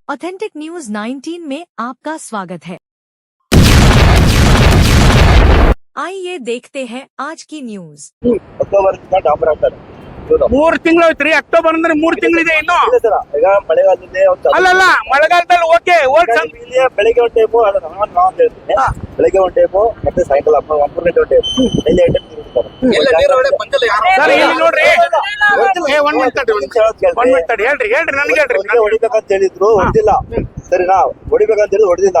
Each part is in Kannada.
ऑथेंटिक न्यूज 19 में आपका स्वागत है। आइए देखते हैं आज की न्यूज। ಅಕ್ಟೋಬರ್ ಡಾಂಬರ್ ಹಾಕ್ತಾರೆ 3 ತಿಂಗಳು ಐತ್ರಿ. ಅಕ್ಟೋಬರ್ ಅಂದ್ರೆ 3 ತಿಂಗಳಿದೆ ಇನ್ನು. ಇಲ್ಲ ಸರ್, ಈಗ ಮಳೆಗಾಲದಲ್ಲಿ ಅಲ್ಲಲ್ಲ, ಮಳೆಗಾಲದಲ್ಲಿ ಓಕೆ ಬೆಳಿಗ್ಗೆ ಒಂದು ಟೈಮು ನಾವು ಅಂತ ಹೇಳ್ತೀನಿ. ಬೆಳಿಗ್ಗೆ ಒಂದು ಟೈಮು ಮತ್ತೆ ಸಾಯಂಕಾಲ 1 ಗಂಟೆ ಒಂದು ಟೈಮು ಡೈಲಿ ಐಟಮ್ ಸರ್ ಇಲ್ಲಿ ನೋಡ್ರಿ. ಒಂದ್ ಮಿನಿಟ್ ತಡಿ, ಹೇಳ್ರಿ ನನ್ಗೆ ಹೇಳ್ರಿ. ಹೊಡಿಬೇಕಂತ ಹೇಳಿದ್ರು, ಹೊಡೆದಿಲ್ಲ. ಸರಿನಾ? ಹೊಡಿಬೇಕಂತ ಹೇಳಿದ್ರು ಹೊಡೆದಿಲ್ಲ.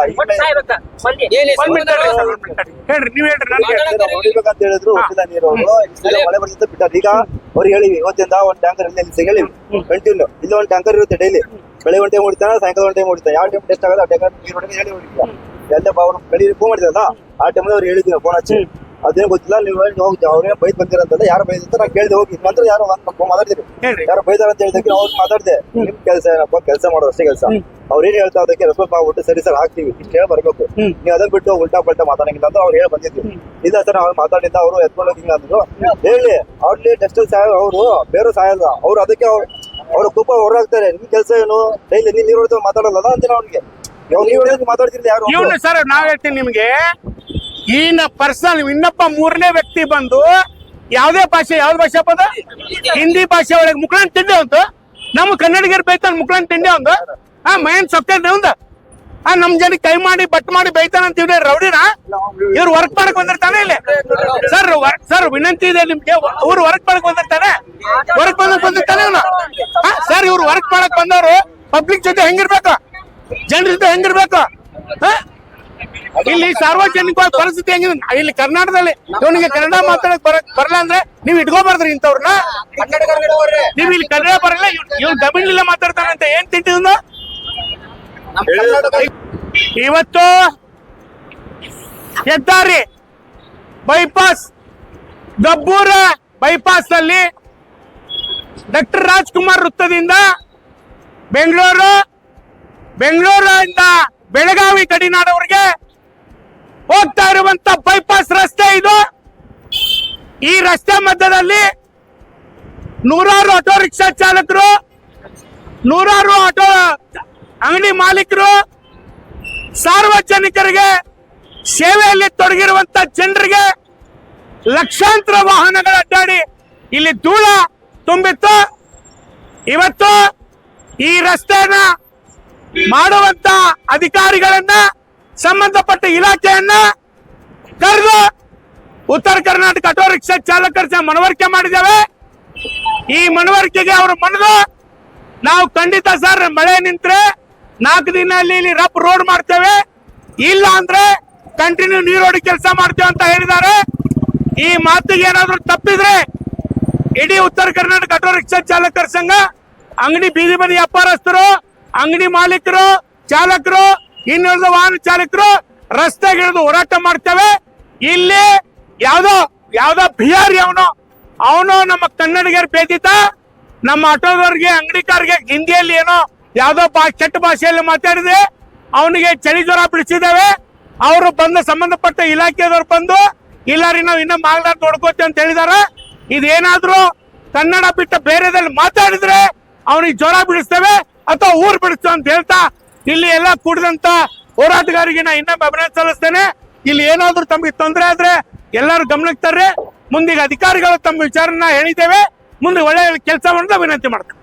ಹೇಳ್ರಿ, ನೀವ್ ಹೇಳ್ರಿ ನನ್ಗೆ. ಹೊಡಿಬೇಕಂತ ಹೇಳಿದ್ರು ಹೊಡೆದಿಲ್ಲ ನೀರು. ಅವರು ಮಳೆ ಬರ್ತಿದ್ದ ಬಿಟ್ಟಾರ. ಈಗ ಅವ್ರಿಗೆ ಹೇಳಿವಿ, ಇವತ್ತಿಂದ ಒಂದು ಟ್ಯಾಂಕರ್ ಇಲ್ಲಿ ಹೇಳಿವಿ ಕಂಟಿನ್ಯೂ. ಇಲ್ಲಿ ಒಂದು ಟ್ಯಾಂಕರ್ ಇರುತ್ತೆ ಡೈಲಿ. ಬೆಳಿಗ್ಗೆ ಒಂದು ಟೈಮ್ ಹೊಡಿತಾನೆ, ಸಾಯಂಕಾಲ ಒಂದು ಟೈಮ್ ಹೊಡಿತಾನೆ. ಯಾವ ಟೈಮ್ ಟೆಸ್ಟ್ ಆಗಲ್ಲ ಆ ಟ್ಯಾಂಕರ್ ನೀರು ಹೊಡಿಗೆ ಹೇಳಿ ಹೊಡಿಲ್ಲ. ಎಲ್ಲ ಅವ್ರು ಬೆಳಿಗ್ಗೆ ಫೋನ್ ಮಾಡಿದ್ರಲ್ಲ, ಆ ಟೈಮಲ್ಲಿ ಅವ್ರು ಹೇಳಿದ್ವಿ ಫೋನ್ ಹಚ್ಚಿ. ಅದೇನು ಗೊತ್ತಿಲ್ಲ, ನೀವು ಹೋಗಿ ಅವ್ರೇನು ಬೈದ್ ಬಂದಿರಂತಂದ್ರೆ ಯಾರು ಬೈದಂತ ನಾನು ಕೇಳಿದೆ. ಹೋಗಿ ನಂತರ ಯಾರು ಮಾತಾಡ್ತೀರಿ, ಯಾರು ಬೈದಾರ ಅಂತ ಹೇಳಿದಕ್ಕೆ ನಾವು ಮಾತಾಡಿದೆ. ನಿಮ್ ಕೆಲಸ ಏನಪ್ಪ, ಕೆಲಸ ಮಾಡೋದು ಅಷ್ಟೇ ಕೆಲಸ. ಅವ್ರೇನು ಹೇಳ್ತಾ ಅದಕ್ಕೆ ರೆಸ್ಪಾನ್ಸ್ ಮಾಡ್ಬಿಟ್ಟು ಸರಿ ಸರ್ ಹಾಕ್ತೀವಿ ಇಷ್ಟು ಹೇಳಿ ಬರ್ಬೇಕು, ನೀವು ಅದನ್ನ ಬಿಟ್ಟು ಉಲ್ಟಾ ಪಲ್ಟಾ ಮಾತಾಡಂಗಿಲ್ಲ ಅಂತ ಅವ್ರು ಹೇಳಿ ಬಂದಿದ್ವಿ. ಇಲ್ಲ ಸರ್ ಅವ್ರು ಮಾತಾಡಿದ್ದ, ಅವರು ಎತ್ಕೊಂಡು ಹೋಗಿ ಅಂದ್ರು. ಹೇಳಿ ಅವ್ರಲ್ಲಿ ಟೆಸ್ಟಲ್ಲಿ ಸಾಯ, ಅವರು ಬೇರೆ ಸಾಯಲ್ಲ. ಅವ್ರು ಅದಕ್ಕೆ ಅವ್ರ ಕೋಪ ಹೊರಗಾಗ್ತಾರೆ. ನಿಮ್ ಕೆಲಸ ಏನು, ಡೈಲಿ ನೀರು ಹೊಡೆದು ಮಾತಾಡಲ್ಲ ಅಂತೀನಿ ಅವ್ನಿಗೆ. ನೀವು ಮಾತಾಡ್ತಿರ್ಲಿ ಯಾರು ಇವನು ಸರ್, ನಾವ್ ಹೇಳ್ತೀನಿ ನಿಮ್ಗೆ, ಈನ ಪರ್ಸನಲ್ ಇನ್ನೊಬ್ಬ ಮೂರನೇ ವ್ಯಕ್ತಿ ಬಂದು ಯಾವ್ದೇ ಭಾಷೆ, ಯಾವ್ದು ಭಾಷೆ ಪದ, ಹಿಂದಿ ಭಾಷೆ ಒಳಗೆ ಮುಕ್ಳನ್ ತಿಂಡಿ ಒಂದು, ನಮ್ಮ ಕನ್ನಡಿಗರು ಬೈತಾನ ಮುಕ್ಳನ್ ತಿಂಡಿ ಒಂದು. ಮೈನ್ ಸೊಕ್ಕೇನ್ರಿ ಒಂದು. ನಮ್ ಜನಕ್ಕೆ ಕೈ ಮಾಡಿ ಬಟ್ ಮಾಡಿ ಬೈತಾನ ಅಂತೀವಿ ರೌಡಿನ. ಇವ್ರು ವರ್ಕ್ ಮಾಡಕ್ ಬಂದಿರ್ತಾನೆ ಇಲ್ಲಿ. ಸರ್ ವಿನಂತಿ ಇದೆ ನಿಮ್ಗೆ, ಇವ್ರು ವರ್ಕ್ ಮಾಡಕ್ ಬಂದಿರ್ತಾನೆ, ಬಂದಿರ್ತಾನೆ ಇವನು. ಸರ್ ಇವ್ರು ವರ್ಕ್ ಮಾಡಕ್ ಬಂದವರು ಪಬ್ಲಿಕ್ ಜೊತೆ ಹೆಂಗಿರ್ಬೇಕು, ಜನರ ಜೊತೆ ಹೆಂಗಿರ್ಬೇಕು. ಇಲ್ಲಿ ಸಾರ್ವಜನಿಕವಾಗಿ ಪರಿಸ್ಥಿತಿ ಹೆಂಗಿದೆ ಇಲ್ಲಿ ಕರ್ನಾಟಕದಲ್ಲಿ. ಇವನಿಗೆ ಕನ್ನಡ ಮಾತಾಡಕ್ ಬರಲ್ಲ ಅಂದ್ರೆ ನೀವ್ ಇಟ್ಕೋಬಾರ್ದ್ರಿ ಇಂಥವ್ರನ್ನ. ನೀವ್ ಇಲ್ಲಿ ಕನ್ನಡ ಬರಲ್ಲ, ಇವ್ನು ತಮಿಳಿಲ್ಲ ಮಾತಾಡ್ತಾನಂತ ಏನ್ ತಿಂಟಿದ್ನು. ಇವತ್ತು ಹೆದ್ದಾರಿ ಬೈಪಾಸ್, ಗಬ್ಬೂರ ಬೈಪಾಸ್ ಅಲ್ಲಿ ಡಾಕ್ಟರ್ ರಾಜ್ಕುಮಾರ್ ವೃತ್ತದಿಂದ ಬೆಂಗಳೂರಿಂದ ಬೆಳಗಾವಿ ಗಡಿನಾಡವರೆಗೆ ಹೋಗ್ತಾ ಇರುವಂತ ಬೈಪಾಸ್ ರಸ್ತೆ ಇದು. ಈ ರಸ್ತೆ ಮಧ್ಯದಲ್ಲಿ ನೂರಾರು ಆಟೋ ರಿಕ್ಷಾ ಚಾಲಕರು, ನೂರಾರು ಆಟೋ ಅಂಗಡಿ ಮಾಲೀಕರು, ಸಾರ್ವಜನಿಕರಿಗೆ ಸೇವೆಯಲ್ಲಿ ತೊಡಗಿರುವಂತ ಜನರಿಗೆ ಲಕ್ಷಾಂತರ ವಾಹನಗಳ ಅಡ್ಡಾಡಿ ಇಲ್ಲಿ ಧೂಳ ತುಂಬಿತ್ತು. ಇವತ್ತು ಈ ರಸ್ತೆಯನ್ನ ಮಾಡುವಂತ ಅಧಿಕಾರಿಗಳನ್ನ, ಸಂಬಂಧಪಟ್ಟ ಇಲಾಖೆಯನ್ನ ಕರೆದು ಉತ್ತರ ಕರ್ನಾಟಕ ಆಟೋ ರಿಕ್ಷಾ ಚಾಲಕರ ಮನವರಿಕೆ ಮಾಡಿದ್ದೇವೆ. ಈ ಮನವರಿಕೆಗೆ ಅವರು ಮನದು ನಾವು ಖಂಡಿತ ಸರ್ ಮಳೆ ನಿಂತ್ರೆ 4 ದಿನ ಇಲ್ಲಿ ರಫ್ ರೋಡ್ ಮಾಡ್ತೇವೆ, ಇಲ್ಲ ಅಂದ್ರೆ ಕಂಟಿನ್ಯೂ ನೀರೋಡಿ ಕೆಲಸ ಮಾಡ್ತೇವೆ ಅಂತ ಹೇಳಿದ್ದಾರೆ. ಈ ಮಾತಿಗೆ ಏನಾದ್ರು ತಪ್ಪಿದ್ರೆ ಇಡೀ ಉತ್ತರ ಕರ್ನಾಟಕ ಆಟೋ ರಿಕ್ಷಾ ಚಾಲಕರ ಸಂಘ, ಅಂಗಡಿ ಬೀದಿ ಬದಿ ವ್ಯಾಪಾರಸ್ಥರು, ಅಂಗಡಿ ಮಾಲೀಕರು, ಚಾಲಕರು, ಇನ್ನುಳಿದ ವಾಹನ ಚಾಲಕರು ರಸ್ತೆಗಿಳಿದು ಹೋರಾಟ ಮಾಡ್ತೇವೆ. ಇಲ್ಲಿ ಯಾವ್ದೋ ಬಿಹಾರಿ ಅವನು ನಮ್ಮ ಕನ್ನಡಿಗರ ಬೇದಿತ, ನಮ್ಮ ಆಟೋದವ್ರಿಗೆ, ಅಂಗಡಿಕಾರರಿಗೆ ಹಿಂದಿಯಲ್ಲಿ ಏನೋ ಯಾವ್ದೋ ಕೆಟ್ಟ ಭಾಷೆಯಲ್ಲಿ ಮಾತಾಡಿದೆ, ಅವನಿಗೆ ಚಳಿ ಜ್ವರ ಬಿಡಿಸಿದ್ದೇವೆ. ಅವರು ಬಂದು ಸಂಬಂಧಪಟ್ಟ ಇಲಾಖೆದವ್ರು ಬಂದು ಇಲ್ಲಾರಿ ನಾವು ಇನ್ನ ಮಾಲ್ದಾರ್ ನೋಡ್ಕೋತೀವಿ ಅಂತ ಹೇಳಿದಾರೆ. ಇದೇನಾದ್ರೂ ಕನ್ನಡ ಬಿಟ್ಟ ಬೇರೆದಲ್ಲಿ ಮಾತಾಡಿದ್ರೆ ಅವನಿಗೆ ಜ್ವರ ಬಿಡಿಸ್ತೇವೆ ಅಥವಾ ಊರ್ ಬಿಡಿಸ್ತೇವೆ ಅಂತ ಹೇಳ್ತಾ ಇಲ್ಲಿ ಎಲ್ಲ ಕೂಡಿದಂತ ಹೋರಾಟಗಾರಿಗೆ ನಾ ಇನ್ನೊಮ್ಮೆ ಅಭಿನಂದನೆ ಸಲ್ಲಿಸ್ತೇನೆ. ಇಲ್ಲಿ ಏನಾದ್ರೂ ತಮಗೆ ತೊಂದರೆ ಆದ್ರೆ ಎಲ್ಲರೂ ಗಮನಕ್ಕೆ ತರ್ರಿ. ಮುಂದಿಗೆ ಅಧಿಕಾರಿಗಳು ತಮ್ಮ ವಿಚಾರನ ಹೇಳಿದ್ದೇವೆ, ಮುಂದೆ ಒಳ್ಳೆ ಕೆಲಸ ಮಾಡೋದು ವಿನಂತಿ ಮಾಡ್ತಾರೆ.